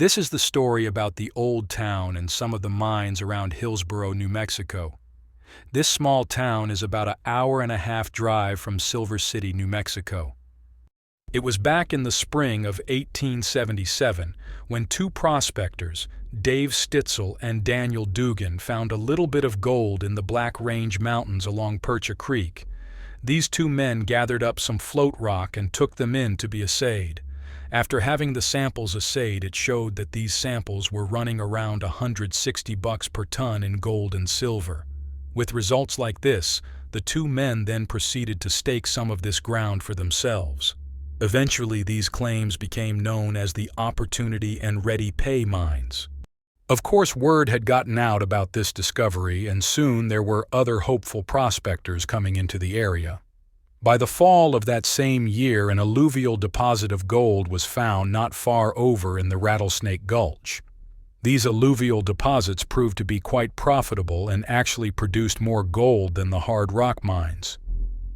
This is the story about the old town and some of the mines around Hillsboro, New Mexico. This small town is about an hour-and-a-half drive from Silver City, New Mexico. It was back in the spring of 1877 when two prospectors, Dave Stitzel and Daniel Dugan, found a little bit of gold in the Black Range Mountains along Percha Creek. These two men gathered up some float rock and took them in to be assayed. After having the samples assayed, it showed that these samples were running around $160 per ton in gold and silver. With results like this, the two men then proceeded to stake some of this ground for themselves. Eventually, these claims became known as the Opportunity and Ready Pay mines. Of course, word had gotten out about this discovery, and soon there were other hopeful prospectors coming into the area. By the fall of that same year, an alluvial deposit of gold was found not far over in the Rattlesnake Gulch. These alluvial deposits proved to be quite profitable and actually produced more gold than the hard rock mines.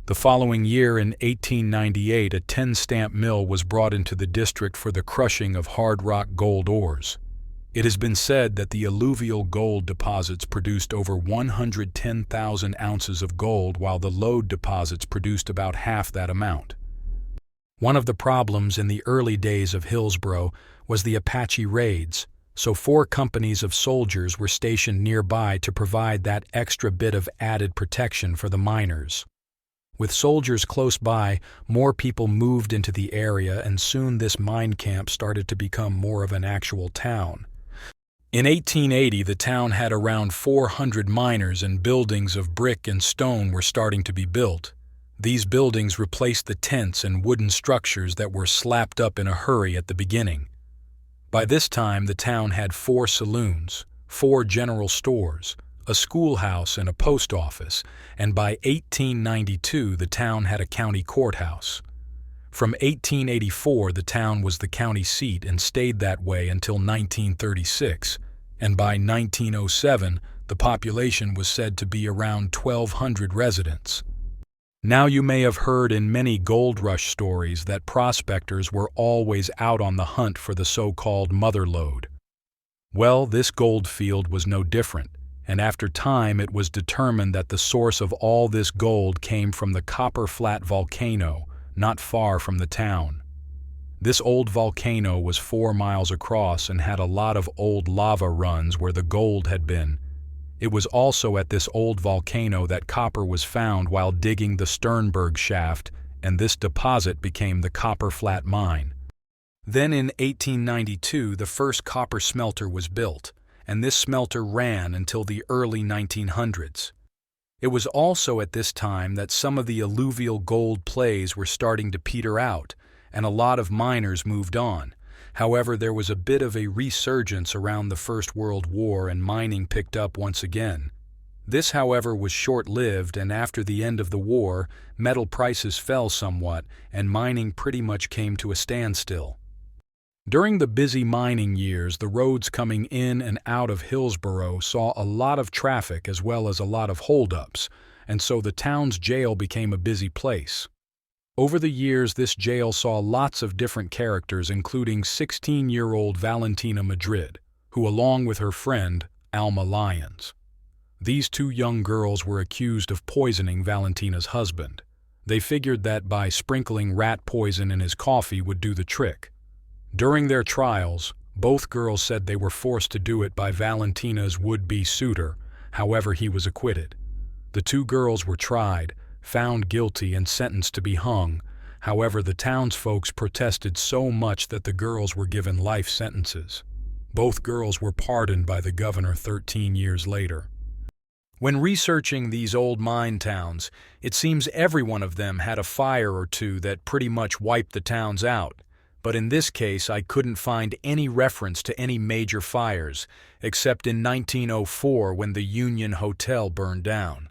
The following year, in 1898, a 10-stamp mill was brought into the district for the crushing of hard rock gold ores. It has been said that the alluvial gold deposits produced over 110,000 ounces of gold, while the lode deposits produced about half that amount. One of the problems in the early days of Hillsboro was the Apache raids, so 4 companies of soldiers were stationed nearby to provide that extra bit of added protection for the miners. With soldiers close by, more people moved into the area, and soon this mine camp started to become more of an actual town. In 1880, the town had around 400 miners, and buildings of brick and stone were starting to be built. These buildings replaced the tents and wooden structures that were slapped up in a hurry at the beginning. By this time, the town had 4 saloons, 4 general stores, a schoolhouse, and a post office, and by 1892, the town had a county courthouse. From 1884, the town was the county seat and stayed that way until 1936, and by 1907, the population was said to be around 1,200 residents. Now, you may have heard in many gold rush stories that prospectors were always out on the hunt for the so-called Motherlode. Well, this gold field was no different, and after time it was determined that the source of all this gold came from the Copper Flat volcano, not far from the town. This old volcano was 4 miles across and had a lot of old lava runs where the gold had been. It was also at this old volcano that copper was found while digging the Sternberg shaft, and this deposit became the Copper Flat mine. Then in 1892, the first copper smelter was built, and this smelter ran until the early 1900s. It was also at this time that some of the alluvial gold plays were starting to peter out, and a lot of miners moved on. However, there was a bit of a resurgence around the First World War, and mining picked up once again. This, however, was short-lived, and after the end of the war, metal prices fell somewhat, and mining pretty much came to a standstill. During the busy mining years, the roads coming in and out of Hillsboro saw a lot of traffic as well as a lot of holdups, and so the town's jail became a busy place. Over the years, this jail saw lots of different characters, including 16-year-old Valentina Madrid, who, along with her friend, Alma Lyons. These 2 young girls were accused of poisoning Valentina's husband. They figured that by sprinkling rat poison in his coffee would do the trick. During their trials, both girls said they were forced to do it by Valentina's would-be suitor. However, he was acquitted. The 2 girls were tried, found guilty, and sentenced to be hung. However, the townsfolk protested so much that the girls were given life sentences. Both girls were pardoned by the governor 13 years later. When researching these old mine towns, it seems every one of them had a fire or two that pretty much wiped the towns out. But in this case, I couldn't find any reference to any major fires, except in 1904 when the Union Hotel burned down.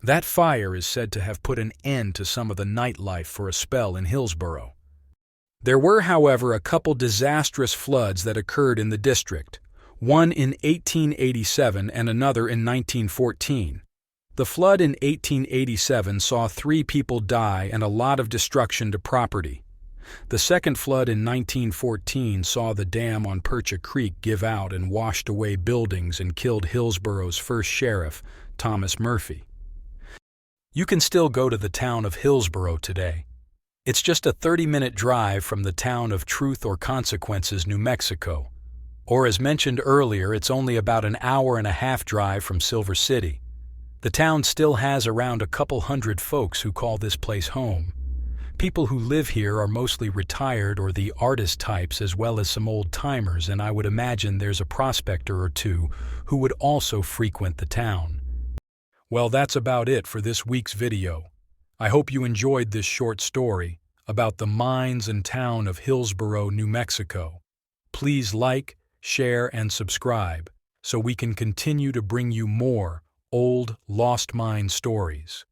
That fire is said to have put an end to some of the nightlife for a spell in Hillsboro. There were, however, a couple disastrous floods that occurred in the district, one in 1887 and another in 1914. The flood in 1887 saw 3 people die and a lot of destruction to property. The second flood in 1914 saw the dam on Percha Creek give out and washed away buildings and killed Hillsboro's first sheriff, Thomas Murphy. You can still go to the town of Hillsboro today. It's just a 30-minute drive from the town of Truth or Consequences, New Mexico. Or as mentioned earlier, it's only about an hour-and-a-half drive from Silver City. The town still has around a couple hundred folks who call this place home. People who live here are mostly retired or the artist types, as well as some old-timers, and I would imagine there's a prospector or two who would also frequent the town. Well, that's about it for this week's video. I hope you enjoyed this short story about the mines and town of Hillsboro, New Mexico. Please like, share, and subscribe so we can continue to bring you more old, lost mine stories.